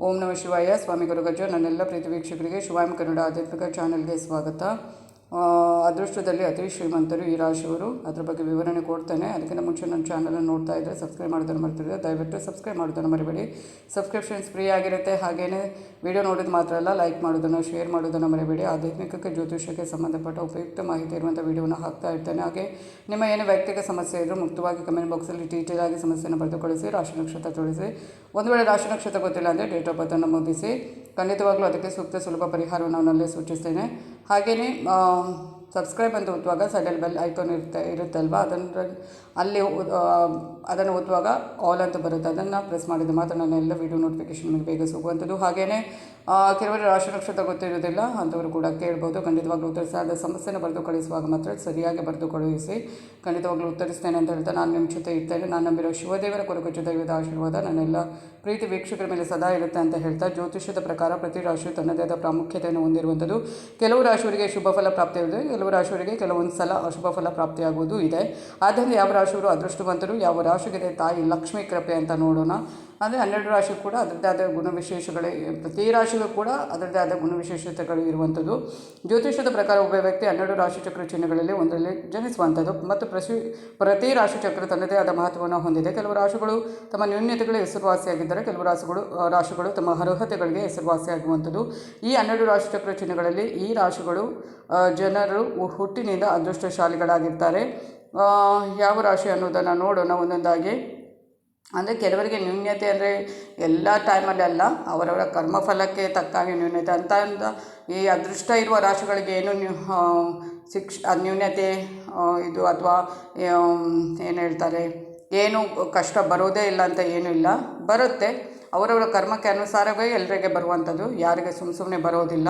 ಓಂ ನಮಃ ಶಿವಾಯ. ಸ್ವಾಮಿ ಗುರುಗಜ. ನನ್ನೆಲ್ಲ ಪ್ರೀತಿ ವೀಕ್ಷಕರಿಗೆ ಶಿವಾಯಂ ಕನ್ನಡ ಆಧ್ಯಾತ್ಮಿಕ ಚಾನಲ್ಗೆ ಸ್ವಾಗತ. ಅದೃಷ್ಟದಲ್ಲಿ ಅತಿ ಶ್ರೀಮಂತರು ಈ ರಾಶಿಯವರು. ಅದರ ಬಗ್ಗೆ ವಿವರಣೆ ಕೊಡ್ತೇನೆ. ಅದಕ್ಕಿಂತ ಮುಂಚೆ ನನ್ನ ಚಾನಲನ್ನು ನೋಡ್ತಾ ಇದ್ದರೆ ಸಬ್ಸ್ಕ್ರೈಬ್ ಮಾಡೋದನ್ನು ಮರ್ತಿದ್ರೆ ದಯವಿಟ್ಟು ಸಬ್ಸ್ಕ್ರೈಬ್ ಮಾಡೋದನ್ನು ಮರಿಬೇಡಿ. ಸಬ್ಸ್ಕ್ರಿಪ್ಷನ್ಸ್ ಫ್ರೀ ಆಗಿರುತ್ತೆ. ಹಾಗೆಯೇ ವಿಡಿಯೋ ನೋಡೋದು ಮಾತ್ರ ಅಲ್ಲ, ಲೈಕ್ ಮಾಡೋದನ್ನು, ಶೇರ್ ಮಾಡೋದನ್ನು ಮರಿಬೇಡಿ. ಆಧ್ಯಾತ್ಮಿಕಕ್ಕೆ, ಜ್ಯೋತಿಷಕ್ಕೆ ಸಂಬಂಧಪಟ್ಟ ಉಪಯುಕ್ತ ಮಾಹಿತಿ ಇರುವಂಥ ವಿಡಿಯೋನ ಹಾಕ್ತಾ ಇರ್ತೇನೆ. ಹಾಗೆ ನಿಮ್ಮ ಏನೇ ವೈಯಕ್ತಿಕ ಸಮಸ್ಯೆ ಇದ್ದರೂ ಮುಕ್ತವಾಗಿ ಕಮೆಂಟ್ ಬಾಕ್ಸಲ್ಲಿ ಡೀಟೇಲ್ ಆಗಿ ಸಮಸ್ಯೆಯನ್ನು ಬರೆದು ಕಳಿಸಿ, ರಾಶಿ ನಕ್ಷತ್ರ ತಿಳಿಸಿ. ಒಂದು ವೇಳೆ ರಾಶಿ ನಕ್ಷತ್ರ ಗೊತ್ತಿಲ್ಲ ಅಂದರೆ ಡೇಟ್ ಆಫ್ ಬರ್ತನ್ನು ನಮೂದಿಸಿ. ಖಂಡಿತವಾಗ್ಲೂ ಅದಕ್ಕೆ ಸೂಕ್ತ ಸುಲಭ ಪರಿಹಾರವನ್ನು ನಾನಲ್ಲೇ ಸೂಚಿಸ್ತೇನೆ. ಹಾಗೆಯೇ ಸಬ್ಸ್ಕ್ರೈಬ್ ಅಂತ ಒತ್ತುವಾಗ ಸೈಡಲ್ಲಿ ಬೆಲ್ ಐಕಾನ್ ಇರುತ್ತಲ್ವ, ಅದನ್ನು ಒತ್ತುವಾಗ ಆಲ್ ಅಂತ ಬರುತ್ತೆ. ಅದನ್ನು ಪ್ರೆಸ್ ಮಾಡಿದ ಮಾತ್ರ ನನ್ನ ಎಲ್ಲ ವೀಡಿಯೋ ನೋಟಿಫಿಕೇಷನ್ ನಿಮಗೆ ಬೇಗ ಸಿಗುವಂಥದ್ದು. ಹಾಗೆಯೇ ಕೆಲವರು ರಾಶಿ ನಕ್ಷತ್ರ ಗೊತ್ತಿರೋದಿಲ್ಲ ಅಂಥವರು ಕೂಡ ಕೇಳ್ಬೋದು. ಖಂಡಿತವಾಗ್ಲೂ ಉತ್ತರಿಸಾದ ಸಮಸ್ಯೆನ ಬರೆದು ಕಳಿಸುವಾಗ ಮಾತ್ರ ಸರಿಯಾಗಿ ಬರೆದು ಕಳುಹಿಸಿ. ಖಂಡಿತವಾಗ್ಲೂ ಉತ್ತರಿಸ್ತೇನೆ ಅಂತ ಹೇಳ್ತಾ ನಾನು ನಿಮ್ಮ ಜೊತೆ ಇರ್ತೇನೆ. ನಾನು ನಂಬಿರೋ ಶಿವದೇವರ ಕೊರಗಜ್ಜ ದೈವದ ಆಶೀರ್ವಾದ ನನ್ನೆಲ್ಲ ಪ್ರೀತಿ ವೀಕ್ಷಕರ ಮೇಲೆ ಸದಾ ಇರುತ್ತೆ ಅಂತ ಹೇಳ್ತಾ, ಜ್ಯೋತಿಷ್ಯದ ಪ್ರಕಾರ ಪ್ರತಿ ರಾಶಿಯು ತನ್ನದೇ ಆದ ಪ್ರಾಮುಖ್ಯತೆಯನ್ನು ಹೊಂದಿರುವಂಥದ್ದು. ಕೆಲವು ರಾಶಿಯವರಿಗೆ ಶುಭ ಫಲ ಪ್ರಾಪ್ತಿಯಾಗಿದೆ, ಕೆಲವು ರಾಶಿಯವರಿಗೆ ಕೆಲವೊಂದು ಸಲ ಅಶುಭ ಫಲ ಪ್ರಾಪ್ತಿಯಾಗುವುದು ಇದೆ. ಆದ್ದರಿಂದ ಯಾವ ರಾಶಿಯವರು ಅದೃಷ್ಟವಂತರು, ಯಾವ ರಾಶಿಗಿದೆ ತಾಯಿ ಲಕ್ಷ್ಮೀ ಕೃಪೆ ಅಂತ ನೋಡೋಣ. ಅಂದರೆ 12 ರಾಶಿ ಕೂಡ ಅದರದ್ದೇ ಆದ ಗುಣವಿಶೇಷಗಳೇ, ಪ್ರತಿ ರಾಶಿಗೂ ಕೂಡ ಅದರದ್ದೇ ಆದ ಗುಣವಿಶೇಷತೆಗಳು ಇರುವಂಥದ್ದು. ಜ್ಯೋತಿಷದ ಪ್ರಕಾರ ಒಬ್ಬ ವ್ಯಕ್ತಿ 12 ರಾಶಿ ಚಕ್ರ ಚಿಹ್ನೆಗಳಲ್ಲಿ ಒಂದರಲ್ಲಿ ಜನಿಸುವಂಥದ್ದು ಮತ್ತು ಪ್ರತಿ ರಾಶಿ ಚಕ್ರ ತನ್ನದೇ ಆದ ಮಹತ್ವವನ್ನು ಹೊಂದಿದೆ. ಕೆಲವು ರಾಶಿಗಳು ತಮ್ಮ ನ್ಯೂನ್ಯತೆಗಳಿಗೆ ಹೆಸರುವಾಸಿಯಾಗಿದ್ದರೆ, ಕೆಲವು ರಾಶಿಗಳು ತಮ್ಮ ಅರ್ಹತೆಗಳಿಗೆ ಹೆಸರುವಾಸಿಯಾಗುವಂಥದ್ದು. ಈ 12 ರಾಶಿ ಚಕ್ರ ಚಿಹ್ನೆಗಳಲ್ಲಿ ಈ ರಾಶಿಗಳು ಜನರು ಹುಟ್ಟಿನಿಂದ ಅದೃಷ್ಟಶಾಲಿಗಳಾಗಿರ್ತಾರೆ. ಯಾವ ರಾಶಿ ಅನ್ನೋದನ್ನು ನೋಡೋಣ ಒಂದೊಂದಾಗಿ. ಅಂದರೆ ಕೆಲವರಿಗೆ ನ್ಯೂನ್ಯತೆ ಅಂದರೆ ಎಲ್ಲ ಟೈಮಲ್ಲಿ ಅಲ್ಲ, ಅವರವರ ಕರ್ಮಫಲಕ್ಕೆ ತಕ್ಕಾಗಿ ನ್ಯೂನ್ಯತೆ ಅಂತ ಈ ಅದೃಷ್ಟ ಇರುವ ರಾಶಿಗಳಿಗೆ ಏನು ನ್ಯೂನ್ಯತೆ ಇದು ಅಥವಾ ಏನು ಹೇಳ್ತಾರೆ, ಏನು ಕಷ್ಟ ಬರೋದೇ ಇಲ್ಲ ಅಂತ ಏನೂ ಇಲ್ಲ, ಬರುತ್ತೆ. ಅವರವರ ಕರ್ಮಕ್ಕೆ ಅನುಸಾರವೇ ಎಲ್ಲರಿಗೆ ಬರುವಂಥದ್ದು, ಯಾರಿಗೆ ಸುಮ್ಮನೆ ಬರೋದಿಲ್ಲ.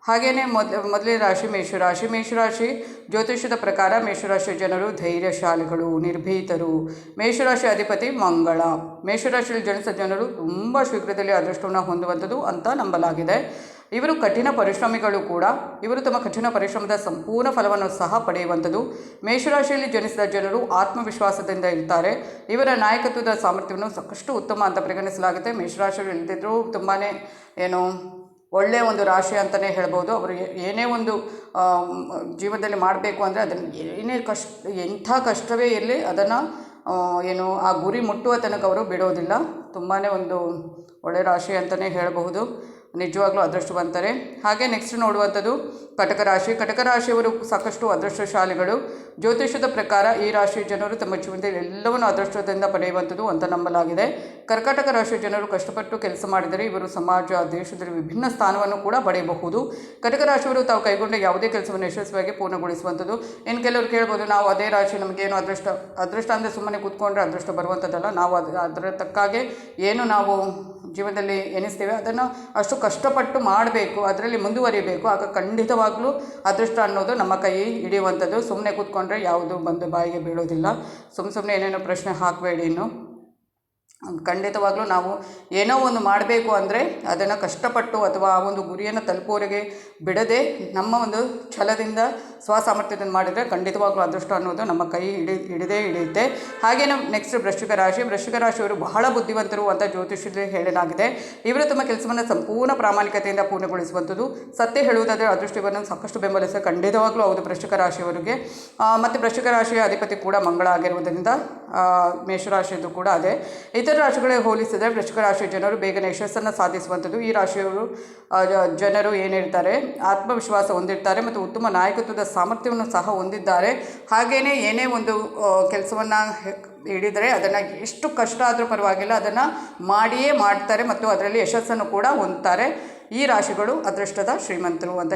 ಹಾಗೆಯೇ ಮೊದಲನೇ ರಾಶಿ ಮೇಷರಾಶಿ. ಮೇಷರಾಶಿ ಜ್ಯೋತಿಷದ ಪ್ರಕಾರ ಮೇಷರಾಶಿಯ ಜನರು ಧೈರ್ಯಶಾಲಿಗಳು, ನಿರ್ಭೀತರು. ಮೇಷರಾಶಿ ಅಧಿಪತಿ ಮಂಗಳ. ಮೇಷರಾಶಿಯಲ್ಲಿ ಜನಿಸಿದ ಜನರು ತುಂಬ ಶೀಘ್ರದಲ್ಲಿ ಅದೃಷ್ಟವನ್ನು ಹೊಂದುವಂಥದ್ದು ಅಂತ ನಂಬಲಾಗಿದೆ. ಇವರು ಕಠಿಣ ಪರಿಶ್ರಮಿಗಳು ಕೂಡ. ಇವರು ತಮ್ಮ ಕಠಿಣ ಪರಿಶ್ರಮದ ಸಂಪೂರ್ಣ ಫಲವನ್ನು ಸಹ ಪಡೆಯುವಂಥದ್ದು. ಮೇಷರಾಶಿಯಲ್ಲಿ ಜನಿಸಿದ ಜನರು ಆತ್ಮವಿಶ್ವಾಸದಿಂದ ಇರ್ತಾರೆ. ಇವರ ನಾಯಕತ್ವದ ಸಾಮರ್ಥ್ಯವನ್ನು ಸಾಕಷ್ಟು ಉತ್ತಮ ಅಂತ ಪರಿಗಣಿಸಲಾಗುತ್ತೆ. ಮೇಷರಾಶಿಯಲ್ಲಿ ಇಲ್ಲದಿದ್ದರೂ ತುಂಬಾ ಒಳ್ಳೆಯ ಒಂದು ರಾಶಿ ಅಂತಲೇ ಹೇಳ್ಬೋದು. ಅವರು ಏನೇ ಒಂದು ಜೀವನದಲ್ಲಿ ಮಾಡಬೇಕು ಅಂದರೆ ಅದನ್ನು ಏನೇ ಎಂಥ ಕಷ್ಟವೇ ಇರಲಿ ಅದನ್ನು ಆ ಗುರಿ ಮುಟ್ಟುವ ತನಕ ಅವರು ಬಿಡೋದಿಲ್ಲ. ತುಂಬಾ ಒಂದು ಒಳ್ಳೆಯ ರಾಶಿ ಅಂತಲೇ ಹೇಳಬಹುದು. ನಿಜವಾಗ್ಲೂ ಅದೃಷ್ಟವಂತರೇ. ಹಾಗೆ ನೆಕ್ಸ್ಟ್ ನೋಡುವಂಥದ್ದು ಕಟಕ ರಾಶಿ. ಕಟಕ ರಾಶಿಯವರು ಸಾಕಷ್ಟು ಅದೃಷ್ಟಶಾಲಿಗಳು. ಜ್ಯೋತಿಷದ ಪ್ರಕಾರ ಈ ರಾಶಿಯ ಜನರು ತಮ್ಮ ಜೀವನದಲ್ಲಿ ಎಲ್ಲವನ್ನು ಅದೃಷ್ಟದಿಂದ ಪಡೆಯುವಂಥದ್ದು ಅಂತ ನಂಬಲಾಗಿದೆ. ಕರ್ಕಾಟಕ ರಾಶಿಯ ಜನರು ಕಷ್ಟಪಟ್ಟು ಕೆಲಸ ಮಾಡಿದರೆ ಇವರು ಸಮಾಜ, ದೇಶದಲ್ಲಿ ವಿಭಿನ್ನ ಸ್ಥಾನವನ್ನು ಕೂಡ ಪಡೆಯಬಹುದು. ಕಟಕ ರಾಶಿಯವರು ತಾವು ಕೈಗೊಂಡ ಯಾವುದೇ ಕೆಲಸವನ್ನು ಯಶಸ್ವಿಯಾಗಿ ಪೂರ್ಣಗೊಳಿಸುವಂಥದ್ದು. ಇನ್ನು ಕೆಲವರು ಕೇಳ್ಬೋದು, ನಾವು ಅದೇ ರಾಶಿ, ನಮಗೇನು ಅದೃಷ್ಟ ಅಂದರೆ ಸುಮ್ಮನೆ ಕೂತ್ಕೊಂಡ್ರೆ ಅದೃಷ್ಟ ಬರುವಂಥದ್ದಲ್ಲ. ನಾವು ಅದರ ತಕ್ಕಾಗೆ ಏನು ನಾವು ಜೀವನದಲ್ಲಿ ಎನಿಸ್ತೇವೆ ಅದನ್ನು ಅಷ್ಟು ಕಷ್ಟಪಟ್ಟು ಮಾಡಬೇಕು, ಅದರಲ್ಲಿ ಮುಂದುವರಿಬೇಕು. ಆಗ ಖಂಡಿತವಾಗ್ಲೂ ಅದೃಷ್ಟ ಅನ್ನೋದು ನಮ್ಮ ಕೈ ಹಿಡಿಯುವಂಥದ್ದು. ಸುಮ್ಮನೆ ಕೂತ್ಕೊಂಡ್ರೆ ಯಾವುದು ಬಂದು ಬಾಯಿಗೆ ಬೀಳೋದಿಲ್ಲ. ಸುಮ್ಮನೆ ಏನೇನೋ ಪ್ರಶ್ನೆ ಹಾಕಬೇಡಿ. ಇನ್ನು ಖಂಡಿತವಾಗ್ಲೂ ನಾವು ಏನೋ ಒಂದು ಮಾಡಬೇಕು ಅಂದರೆ ಅದನ್ನು ಕಷ್ಟಪಟ್ಟು ಅಥವಾ ಆ ಒಂದು ಗುರಿಯನ್ನು ತಲುಪುವವರೆಗೆ ಬಿಡದೆ ನಮ್ಮ ಒಂದು ಛಲದಿಂದ ಸ್ವಸಾಮರ್ಥ್ಯದಿಂದ ಮಾಡಿದರೆ ಖಂಡಿತವಾಗ್ಲೂ ಅದೃಷ್ಟ ಅನ್ನೋದು ನಮ್ಮ ಕೈ ಹಿಡಿಯುತ್ತೆ. ಹಾಗೆಯೇ ನೆಕ್ಸ್ಟ್ ವೃಶ್ಚಿಕ ರಾಶಿ. ವೃಶ್ಚಿಕ ರಾಶಿಯವರು ಬಹಳ ಬುದ್ಧಿವಂತರು ಅಂತ ಜ್ಯೋತಿಷದಲ್ಲಿ ಹೇಳಲಾಗಿದೆ. ಇವರು ತಮ್ಮ ಕೆಲಸವನ್ನು ಸಂಪೂರ್ಣ ಪ್ರಾಮಾಣಿಕತೆಯಿಂದ ಪೂರ್ಣಗೊಳಿಸುವಂಥದ್ದು. ಸತ್ಯ ಹೇಳುವುದಾದರೆ ಅದೃಷ್ಟವನ್ನು ಸಾಕಷ್ಟು ಬೆಂಬಲಿಸ ಖಂಡಿತವಾಗ್ಲೂ ಹೌದು ವೃಶ್ಚಿಕ ರಾಶಿಯವರಿಗೆ. ಮತ್ತು ವೃಶ್ಚಿಕ ರಾಶಿಯ ಅಧಿಪತಿ ಕೂಡ ಮಂಗಳ ಆಗಿರುವುದರಿಂದ ಮೇಷರಾಶಿಯದು ಕೂಡ ಅದೇ. ಇತರ ರಾಶಿಗಳಿಗೆ ಹೋಲಿಸಿದರೆ ವೃಶ್ಚಿಕ ರಾಶಿಯ ಜನರು ಬೇಗನೆ ಯಶಸ್ಸನ್ನು ಸಾಧಿಸುವಂಥದ್ದು. ಈ ರಾಶಿಯವರು ಜನರು ಏನಿರ್ತಾರೆ ಆತ್ಮವಿಶ್ವಾಸ ಹೊಂದಿರ್ತಾರೆ ಮತ್ತು ಉತ್ತಮ ನಾಯಕತ್ವದ ಸಾಮರ್ಥ್ಯವನ್ನು ಸಹ ಹೊಂದಿದ್ದಾರೆ. ಹಾಗೆಯೇ ಏನೇ ಒಂದು ಕೆಲಸವನ್ನು ಹಿಡಿದರೆ ಅದನ್ನು ಎಷ್ಟು ಕಷ್ಟ ಆದರೂ ಪರವಾಗಿಲ್ಲ, ಅದನ್ನು ಮಾಡಿಯೇ ಮಾಡ್ತಾರೆ ಮತ್ತು ಅದರಲ್ಲಿ ಯಶಸ್ಸನ್ನು ಕೂಡ ಹೊಂದ್ತಾರೆ. ಈ ರಾಶಿಗಳು ಅದೃಷ್ಟದ ಶ್ರೀಮಂತರು ಅಂತ